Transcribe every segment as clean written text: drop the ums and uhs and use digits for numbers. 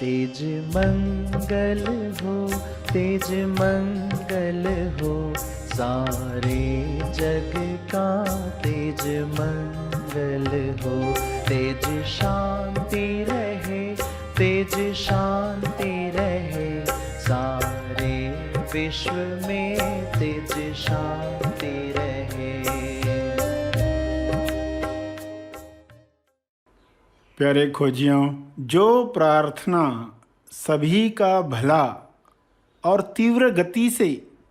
तेज मंगल हो, तेज मंगल हो, सारे जग का तेज मंगल हो। तेज शांति रहे, तेज शांति रहे, सारे विश्व में तेज शांति रहे। प्यारे खोजियों, जो प्रार्थना सभी का भला और तीव्र गति से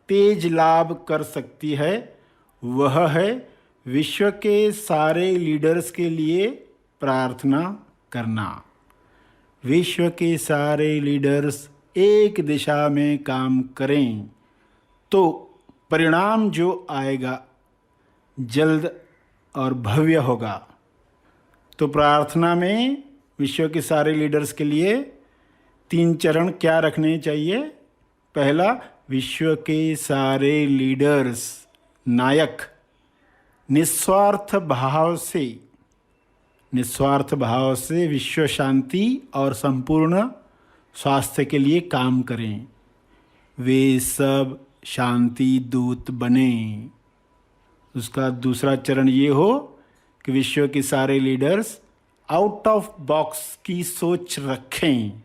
तेज लाभ कर सकती है, वह है विश्व के सारे लीडर्स के लिए प्रार्थना करना। विश्व के सारे लीडर्स एक दिशा में काम करें तो परिणाम जो आएगा जल्द और भव्य होगा। तो प्रार्थना में विश्व के सारे लीडर्स के लिए 3 चरण क्या रखने चाहिए? पहला, विश्व के सारे लीडर्स, नायक, निस्वार्थ भाव से विश्व शांति और संपूर्ण स्वास्थ्य के लिए काम करें। वे सब शांति दूत बने। उसका दूसरा चरण ये हो कि विश्व के सारे लीडर्स आउट ऑफ बॉक्स की सोच रखें,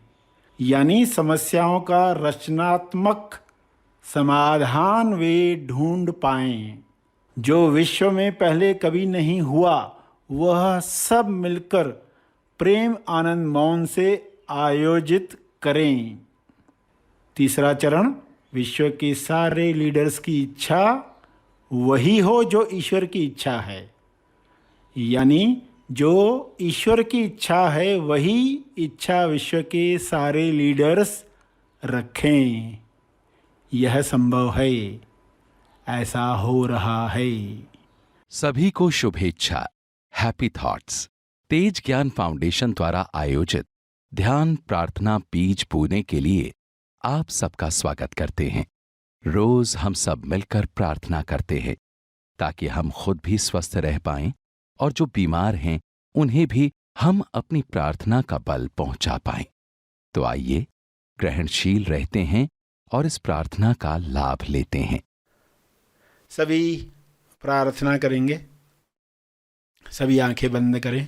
यानी समस्याओं का रचनात्मक समाधान वे ढूंढ पाएं। जो विश्व में पहले कभी नहीं हुआ, वह सब मिलकर प्रेम आनंद मौन से आयोजित करें। तीसरा चरण, विश्व के सारे लीडर्स की इच्छा वही हो जो ईश्वर की इच्छा है, यानी जो ईश्वर की इच्छा है वही इच्छा विश्व के सारे लीडर्स रखें। यह संभव है, ऐसा हो रहा है। सभी को शुभेच्छा। हैप्पी थॉट्स तेज ज्ञान फाउंडेशन द्वारा आयोजित ध्यान प्रार्थना बीज बोने के लिए आप सबका स्वागत करते हैं। रोज हम सब मिलकर प्रार्थना करते हैं ताकि हम खुद भी स्वस्थ रह पाएं और जो बीमार हैं उन्हें भी हम अपनी प्रार्थना का बल पहुंचा पाएं। तो आइए ग्रहणशील रहते हैं और इस प्रार्थना का लाभ लेते हैं। सभी प्रार्थना करेंगे। सभी आंखें बंद करें।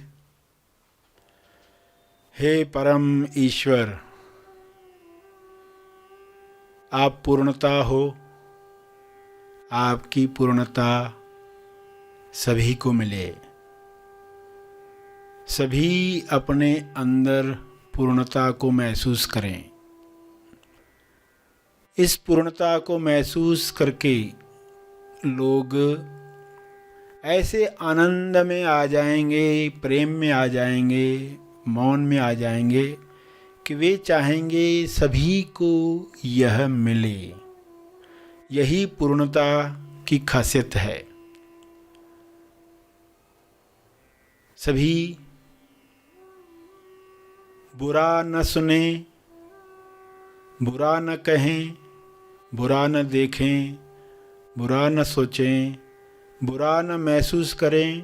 हे परम ईश्वर, आप पूर्णता हो। आपकी पूर्णता सभी को मिले। सभी अपने अंदर पूर्णता को महसूस करें। इस पूर्णता को महसूस करके लोग ऐसे आनंद में आ जाएंगे, प्रेम में आ जाएंगे, मौन में आ जाएंगे कि वे चाहेंगे सभी को यह मिले। यही पूर्णता की खासियत है। सभी बुरा न सुने, बुरा न कहें, बुरा न देखें, बुरा न सोचें, बुरा न महसूस करें,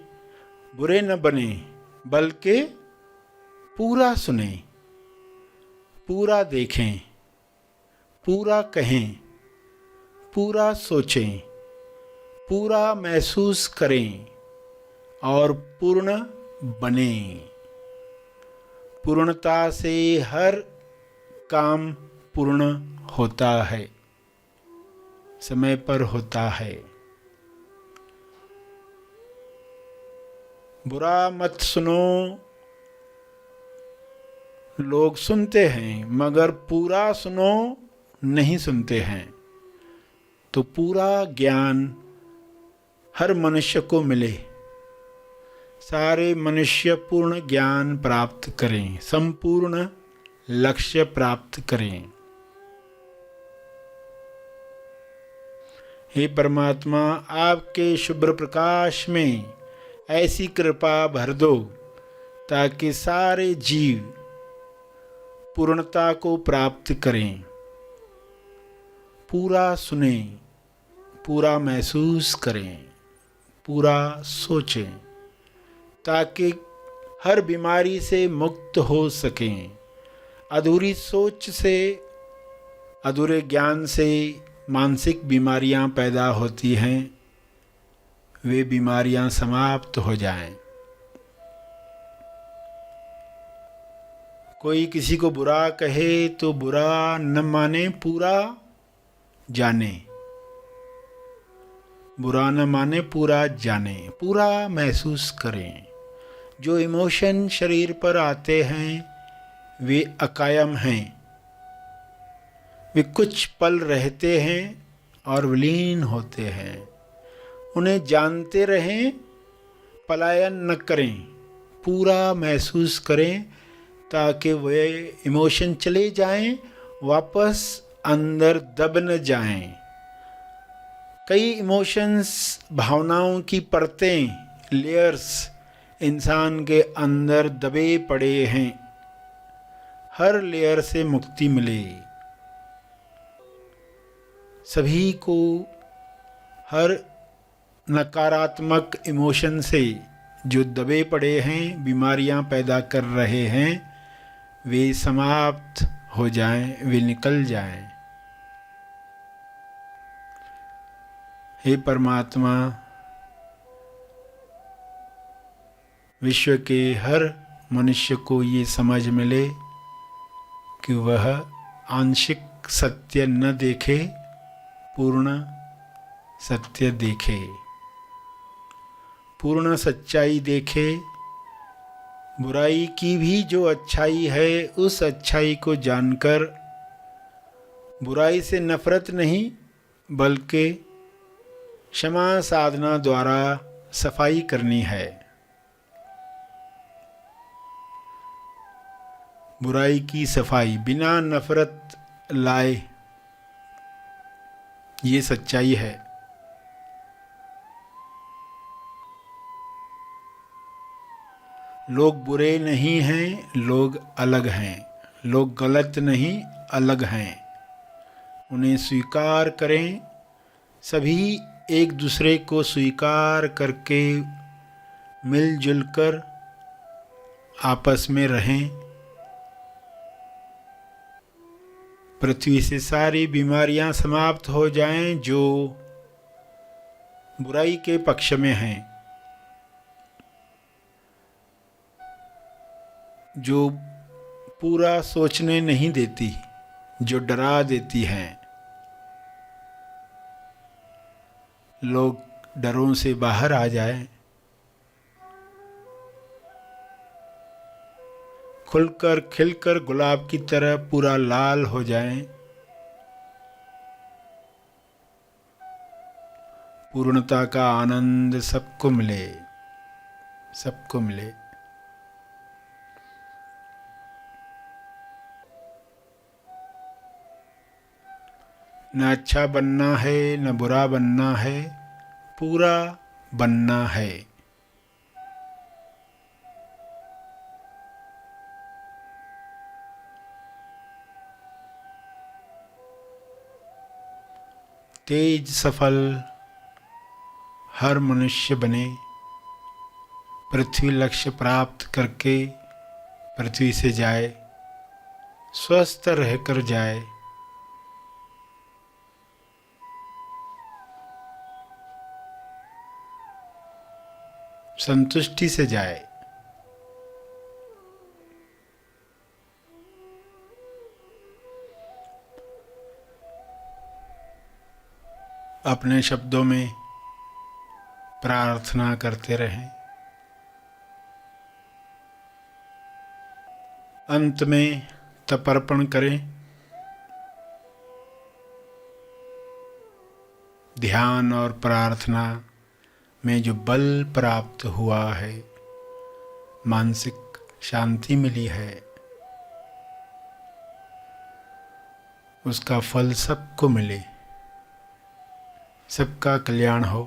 बुरे न बने, बल्कि पूरा सुने, पूरा देखें, पूरा कहें, पूरा सोचें, पूरा महसूस करें और पूर्ण बने। पूर्णता से हर काम पूर्ण होता है, समय पर होता है। बुरा मत सुनो। लोग सुनते हैं मगर पूरा सुनो नहीं सुनते हैं। तो पूरा ज्ञान हर मनुष्य को मिले। सारे मनुष्य पूर्ण ज्ञान प्राप्त करें, संपूर्ण लक्ष्य प्राप्त करें। हे परमात्मा, आपके शुभ्र प्रकाश में ऐसी कृपा भर दो ताकि सारे जीव पूर्णता को प्राप्त करें। पूरा सुने, पूरा महसूस करें, पूरा सोचें, ताकि हर बीमारी से मुक्त हो सकें, अधूरी सोच से, अधूरे ज्ञान से मानसिक बीमारियां पैदा होती हैं, वे बीमारियां समाप्त हो जाएं। कोई किसी को बुरा कहे तो बुरा न माने, पूरा जाने। बुरा न माने, पूरा जाने, पूरा महसूस करें। जो इमोशन शरीर पर आते हैं वे अकायम हैं, वे कुछ पल रहते हैं और विलीन होते हैं। उन्हें जानते रहें, पलायन न करें, पूरा महसूस करें ताकि वे इमोशन चले जाएं, वापस अंदर दब न जाएं। कई इमोशंस, भावनाओं की परतें, लेयर्स इंसान के अंदर दबे पड़े हैं। हर लेयर से मुक्ति मिले। सभी को हर नकारात्मक इमोशन से जो दबे पड़े हैं, बीमारियां पैदा कर रहे हैं, वे समाप्त हो जाएं, वे निकल जाएं। हे परमात्मा, विश्व के हर मनुष्य को ये समझ मिले कि वह आंशिक सत्य न देखे, पूर्ण सत्य देखे, पूर्ण सच्चाई देखे। बुराई की भी जो अच्छाई है, उस अच्छाई को जानकर बुराई से नफरत नहीं बल्कि क्षमा साधना द्वारा सफाई करनी है। बुराई की सफाई बिना नफरत लाए, ये सच्चाई है। लोग बुरे नहीं हैं, लोग अलग हैं। लोग गलत नहीं, अलग हैं। उन्हें स्वीकार करें। सभी एक दूसरे को स्वीकार करके मिलजुल कर आपस में रहें। पृथ्वी से सारी बीमारियां समाप्त हो जाएं जो बुराई के पक्ष में हैं, जो पूरा सोचने नहीं देती, जो डरा देती हैं। लोग डरों से बाहर आ जाएं, खुलकर खिलकर गुलाब की तरह पूरा लाल हो जाएं। पूर्णता का आनंद सबको मिले, सबको मिले। न अच्छा बनना है, न बुरा बनना है, पूरा बनना है। तेज सफल हर मनुष्य बने, पृथ्वी लक्ष्य प्राप्त करके पृथ्वी से जाए, स्वस्थ रहकर जाए। संतुष्टि से जाए। अपने शब्दों में प्रार्थना करते रहें। अंत में तर्पण करें। ध्यान और प्रार्थना में जो बल प्राप्त हुआ है, मानसिक शांति मिली है, उसका फल सबको मिले, सबका कल्याण हो।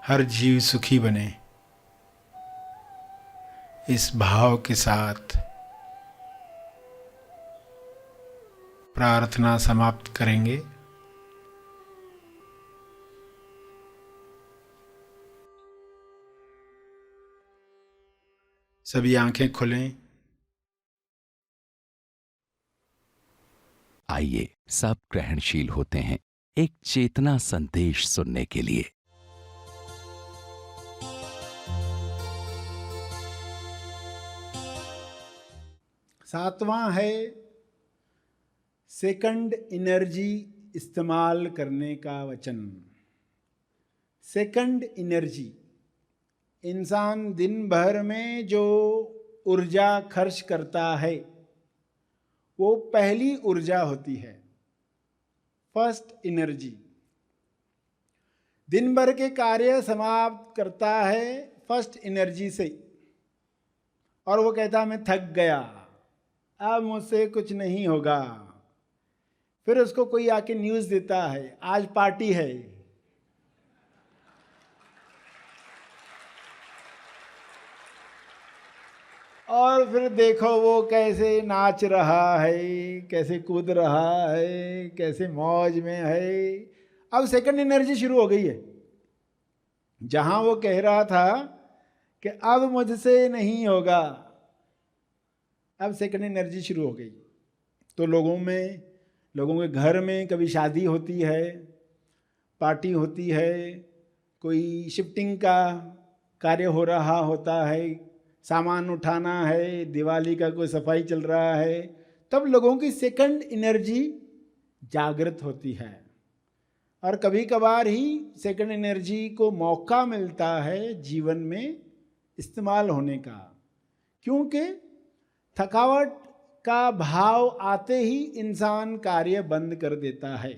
हर जीव सुखी बने, इस भाव के साथ प्रार्थना समाप्त करेंगे। सभी आंखें खुलें। आइए सब ग्रहणशील होते हैं एक चेतना संदेश सुनने के लिए। सातवां है सेकंड एनर्जी इस्तेमाल करने का वचन। सेकंड एनर्जी, इंसान दिन भर में जो ऊर्जा खर्च करता है वो पहली ऊर्जा होती है, फर्स्ट एनर्जी। दिन भर के कार्य समाप्त करता है फर्स्ट एनर्जी से, और वो कहता मैं थक गया, अब मुझसे कुछ नहीं होगा। फिर उसको कोई आके न्यूज़ देता है आज पार्टी है, और फिर देखो वो कैसे नाच रहा है, कैसे कूद रहा है, कैसे मौज में है। अब सेकंड एनर्जी शुरू हो गई है। जहां वो कह रहा था कि अब मुझसे नहीं होगा, अब सेकंड एनर्जी शुरू हो गई। तो लोगों के घर में कभी शादी होती है, पार्टी होती है, कोई शिफ्टिंग का कार्य हो रहा होता है, सामान उठाना है, दिवाली का कोई सफाई चल रहा है, तब लोगों की सेकंड एनर्जी जागृत होती है। और कभी कभार ही सेकंड एनर्जी को मौका मिलता है जीवन में इस्तेमाल होने का, क्योंकि थकावट का भाव आते ही इंसान कार्य बंद कर देता है।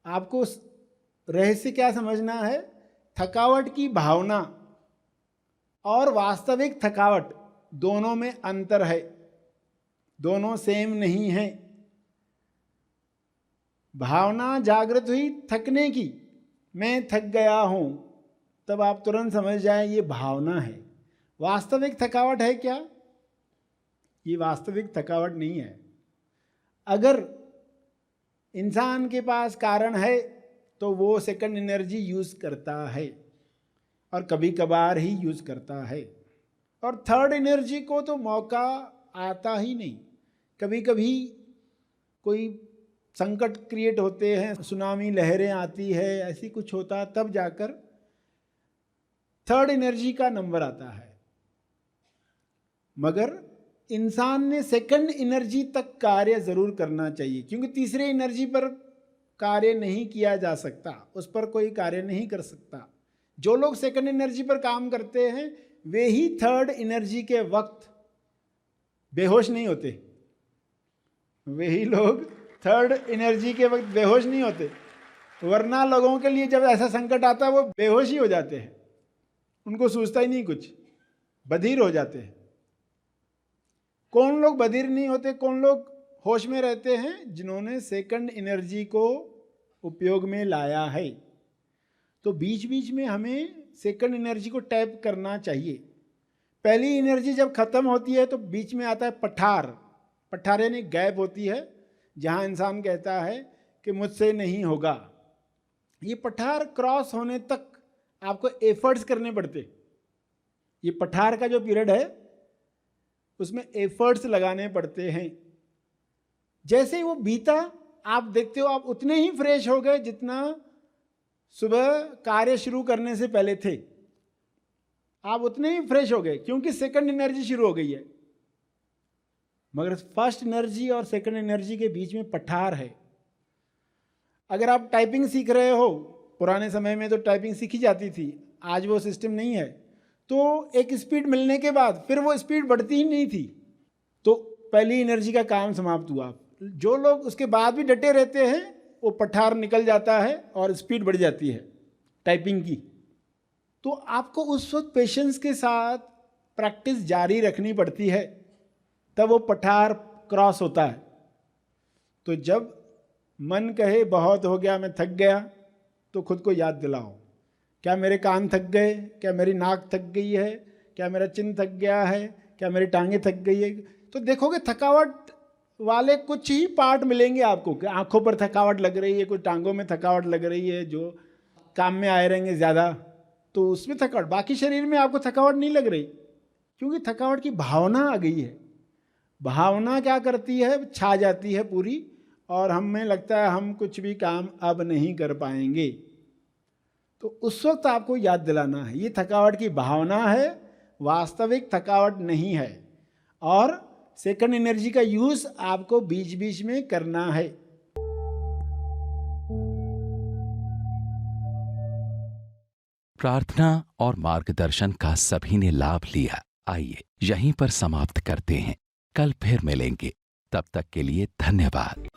आपको रहस्य क्या समझना है? थकावट की भावना और वास्तविक थकावट दोनों में अंतर है, दोनों सेम नहीं है। भावना जागृत हुई थकने की, मैं थक गया हूं, तब आप तुरंत समझ जाएं ये भावना है। वास्तविक थकावट है क्या? ये वास्तविक थकावट नहीं है। अगर इंसान के पास कारण है तो वो सेकंड एनर्जी यूज करता है, और कभी कभार ही यूज करता है। और थर्ड एनर्जी को तो मौका आता ही नहीं। कभी कभी कोई संकट क्रिएट होते हैं, सुनामी लहरें आती है, ऐसी कुछ होता, तब जाकर थर्ड एनर्जी का नंबर आता है। मगर इंसान ने सेकंड एनर्जी तक कार्य जरूर करना चाहिए, क्योंकि तीसरे एनर्जी पर कार्य नहीं किया जा सकता, उस पर कोई कार्य नहीं कर सकता। जो लोग सेकंड एनर्जी पर काम करते हैं वे ही थर्ड एनर्जी के वक्त बेहोश नहीं होते। वे ही लोग थर्ड एनर्जी के वक्त बेहोश नहीं होते, वरना लोगों के लिए जब ऐसा संकट आता है वो बेहोश ही हो जाते हैं, उनको सूझता ही नहीं कुछ, बधिर हो जाते हैं। कौन लोग बधिर नहीं होते, कौन लोग होश में रहते हैं? जिन्होंने सेकंड एनर्जी को उपयोग में लाया है। तो बीच बीच में हमें सेकंड एनर्जी को टैप करना चाहिए। पहली एनर्जी जब खत्म होती है तो बीच में आता है पठार। पठार यानी गैप होती है, जहां इंसान कहता है कि मुझसे नहीं होगा। ये पठार क्रॉस होने तक आपको एफर्ट्स करने पड़ते। ये पठार का जो पीरियड है उसमें एफर्ट्स लगाने पड़ते हैं। जैसे ही वो बीता, आप देखते हो आप उतने ही फ्रेश हो गए जितना सुबह कार्य शुरू करने से पहले थे। आप उतने ही फ्रेश हो गए, क्योंकि सेकंड एनर्जी शुरू हो गई है। मगर फर्स्ट एनर्जी और सेकंड एनर्जी के बीच में पठार है। अगर आप टाइपिंग सीख रहे हो, पुराने समय में तो टाइपिंग सीखी जाती थी, आज वो सिस्टम नहीं है, तो एक स्पीड मिलने के बाद फिर वो स्पीड बढ़ती ही नहीं थी, तो पहली एनर्जी का काम समाप्त हुआ। जो लोग उसके बाद भी डटे रहते हैं वो पठार निकल जाता है और स्पीड बढ़ जाती है टाइपिंग की। तो आपको उस वक्त पेशेंस के साथ प्रैक्टिस जारी रखनी पड़ती है, तब वो पठार क्रॉस होता है। तो जब मन कहे बहुत हो गया, मैं थक गया, तो खुद को याद दिलाओ, क्या मेरे कान थक गए, क्या मेरी नाक थक गई है, क्या मेरा चिन्ह थक गया है, क्या मेरी टांगें थक गई है। तो देखोगे थकावट वाले कुछ ही पार्ट मिलेंगे आपको, कि आंखों पर थकावट लग रही है, कुछ टांगों में थकावट लग रही है, जो काम में आए रहेंगे ज़्यादा तो उसमें थकावट, बाकी शरीर में आपको थकावट नहीं लग रही। क्योंकि थकावट की भावना आ गई है। भावना क्या करती है, छा जाती है पूरी, और हमें लगता है हम कुछ भी काम अब नहीं कर पाएंगे। तो उस वक्त आपको याद दिलाना है, ये थकावट की भावना है, वास्तविक थकावट नहीं है। और सेकंड एनर्जी का यूज आपको बीच बीच में करना है। प्रार्थना और मार्गदर्शन का सभी ने लाभ लिया। आइए यहीं पर समाप्त करते हैं, कल फिर मिलेंगे। तब तक के लिए धन्यवाद।